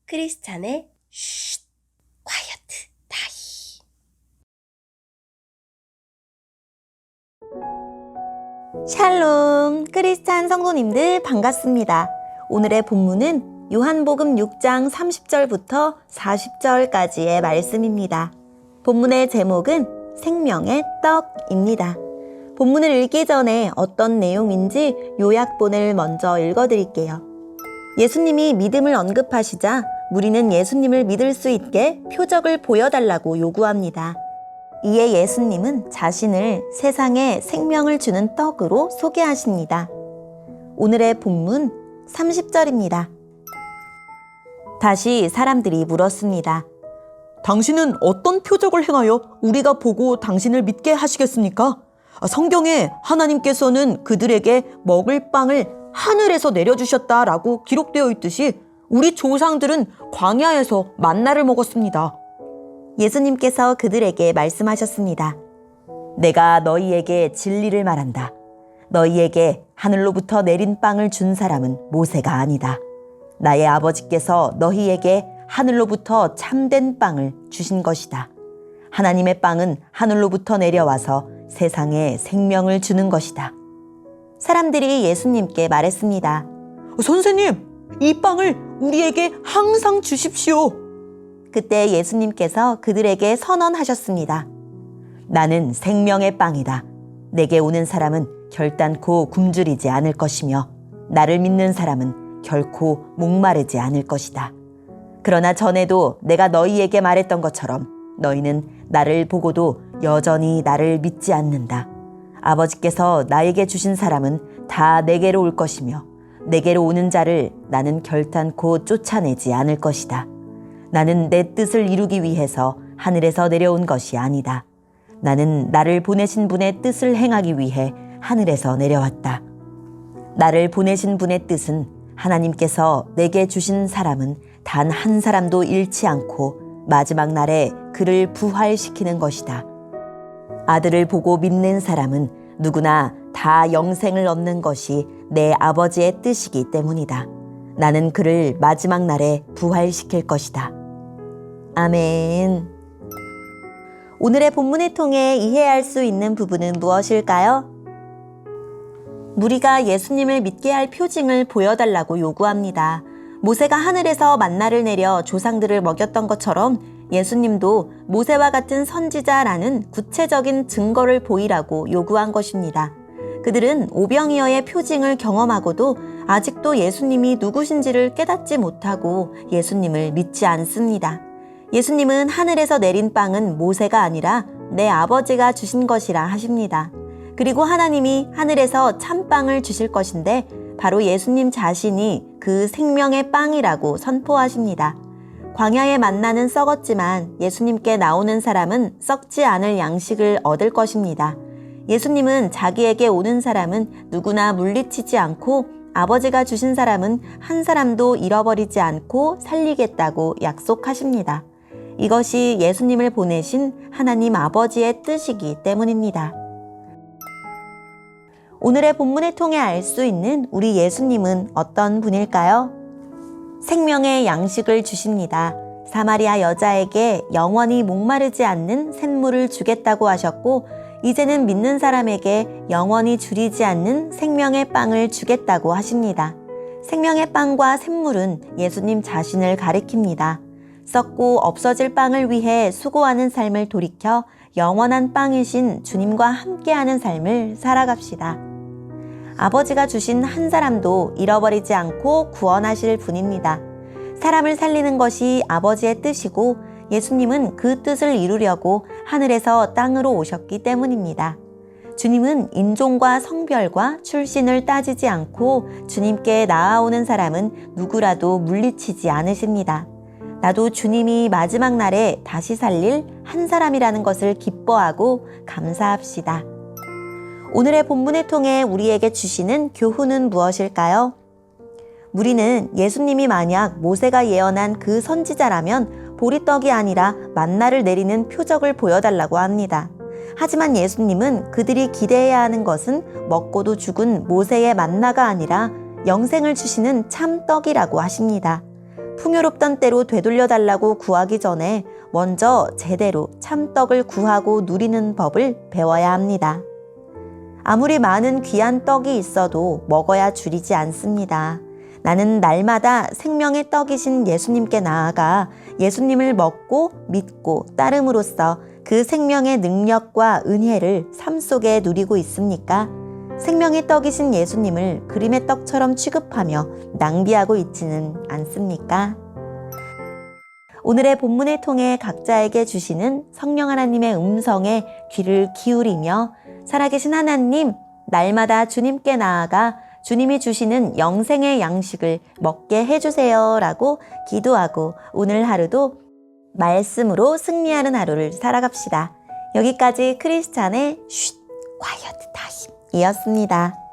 크리스찬의 쉿, 콰이어트 타임. 샬롬, 크리스찬 성도님들 반갑습니다. 오늘의 본문은 요한복음 6장 30절부터 40절까지의 말씀입니다. 본문의 제목은 생명의 떡입니다. 본문을 읽기 전에 어떤 내용인지 요약본을 먼저 읽어드릴게요. 예수님이 믿음을 언급하시자 무리는 예수님을 믿을 수 있게 표적을 보여달라고 요구합니다. 이에 예수님은 자신을 세상에 생명을 주는 떡으로 소개하십니다. 오늘의 본문 30절입니다. 다시 사람들이 물었습니다. 당신은 어떤 표적을 행하여 우리가 보고 당신을 믿게 하시겠습니까? 성경에 하나님께서는 그들에게 먹을 빵을 하늘에서 내려주셨다라고 기록되어 있듯이 우리 조상들은 광야에서 만나를 먹었습니다. 예수님께서 그들에게 말씀하셨습니다. 내가 너희에게 진리를 말한다. 너희에게 하늘로부터 내린 빵을 준 사람은 모세가 아니다. 나의 아버지께서 너희에게 하늘로부터 참된 빵을 주신 것이다. 하나님의 빵은 하늘로부터 내려와서 세상에 생명을 주는 것이다. 사람들이 예수님께 말했습니다. 선생님, 이 빵을 우리에게 항상 주십시오. 그때 예수님께서 그들에게 선언하셨습니다. 나는 생명의 빵이다. 내게 오는 사람은 결단코 굶주리지 않을 것이며 나를 믿는 사람은 결코 목마르지 않을 것이다. 그러나 전에도 내가 너희에게 말했던 것처럼 너희는 나를 보고도 여전히 나를 믿지 않는다. 아버지께서 나에게 주신 사람은 다 내게로 올 것이며 내게로 오는 자를 나는 결단코 쫓아내지 않을 것이다. 나는 내 뜻을 이루기 위해서 하늘에서 내려온 것이 아니다. 나는 나를 보내신 분의 뜻을 행하기 위해 하늘에서 내려왔다. 나를 보내신 분의 뜻은 하나님께서 내게 주신 사람은 단 한 사람도 잃지 않고 마지막 날에 그를 부활시키는 것이다. 아들을 보고 믿는 사람은 누구나 다 영생을 얻는 것이 내 아버지의 뜻이기 때문이다. 나는 그를 마지막 날에 부활시킬 것이다. 아멘. 오늘의 본문을 통해 이해할 수 있는 부분은 무엇일까요? 무리가 예수님을 믿게 할 표징을 보여달라고 요구합니다. 모세가 하늘에서 만나를 내려 조상들을 먹였던 것처럼 예수님도 모세와 같은 선지자라는 구체적인 증거를 보이라고 요구한 것입니다. 그들은 오병이어의 표징을 경험하고도 아직도 예수님이 누구신지를 깨닫지 못하고 예수님을 믿지 않습니다. 예수님은 하늘에서 내린 빵은 모세가 아니라 내 아버지가 주신 것이라 하십니다. 그리고 하나님이 하늘에서 참빵을 주실 것인데 바로 예수님 자신이 그 생명의 빵이라고 선포하십니다. 광야의 만나는 썩었지만 예수님께 나오는 사람은 썩지 않을 양식을 얻을 것입니다. 예수님은 자기에게 오는 사람은 누구나 물리치지 않고 아버지가 주신 사람은 한 사람도 잃어버리지 않고 살리겠다고 약속하십니다. 이것이 예수님을 보내신 하나님 아버지의 뜻이기 때문입니다. 오늘의 본문을 통해 알 수 있는 우리 예수님은 어떤 분일까요? 생명의 양식을 주십니다. 사마리아 여자에게 영원히 목마르지 않는 샘물을 주겠다고 하셨고 이제는 믿는 사람에게 영원히 줄이지 않는 생명의 빵을 주겠다고 하십니다. 생명의 빵과 샘물은 예수님 자신을 가리킵니다. 썩고 없어질 빵을 위해 수고하는 삶을 돌이켜 영원한 빵이신 주님과 함께하는 삶을 살아갑시다. 아버지가 주신 한 사람도 잃어버리지 않고 구원하실 분입니다. 사람을 살리는 것이 아버지의 뜻이고 예수님은 그 뜻을 이루려고 하늘에서 땅으로 오셨기 때문입니다. 주님은 인종과 성별과 출신을 따지지 않고 주님께 나아오는 사람은 누구라도 물리치지 않으십니다. 나도 주님이 마지막 날에 다시 살릴 한 사람이라는 것을 기뻐하고 감사합시다. 오늘의 본문을 통해 우리에게 주시는 교훈은 무엇일까요? 무리는 예수님이 만약 모세가 예언한 그 선지자라면 보리떡이 아니라 만나를 내리는 표적을 보여달라고 합니다. 하지만 예수님은 그들이 기대해야 하는 것은 먹고도 죽은 모세의 만나가 아니라 영생을 주시는 참 떡이라고 하십니다. 풍요롭던 때로 되돌려달라고 구하기 전에 먼저 제대로 참떡을 구하고 누리는 법을 배워야 합니다. 아무리 많은 귀한 떡이 있어도 먹어야 줄이지 않습니다. 나는 날마다 생명의 떡이신 예수님께 나아가 예수님을 먹고 믿고 따름으로써 그 생명의 능력과 은혜를 삶 속에 누리고 있습니까? 생명의 떡이신 예수님을 그림의 떡처럼 취급하며 낭비하고 있지는 않습니까? 오늘의 본문을 통해 각자에게 주시는 성령 하나님의 음성에 귀를 기울이며 살아계신 하나님, 날마다 주님께 나아가 주님이 주시는 영생의 양식을 먹게 해주세요 라고 기도하고 오늘 하루도 말씀으로 승리하는 하루를 살아갑시다. 여기까지 크리스찬의 쉿, quiet 타임 이었습니다.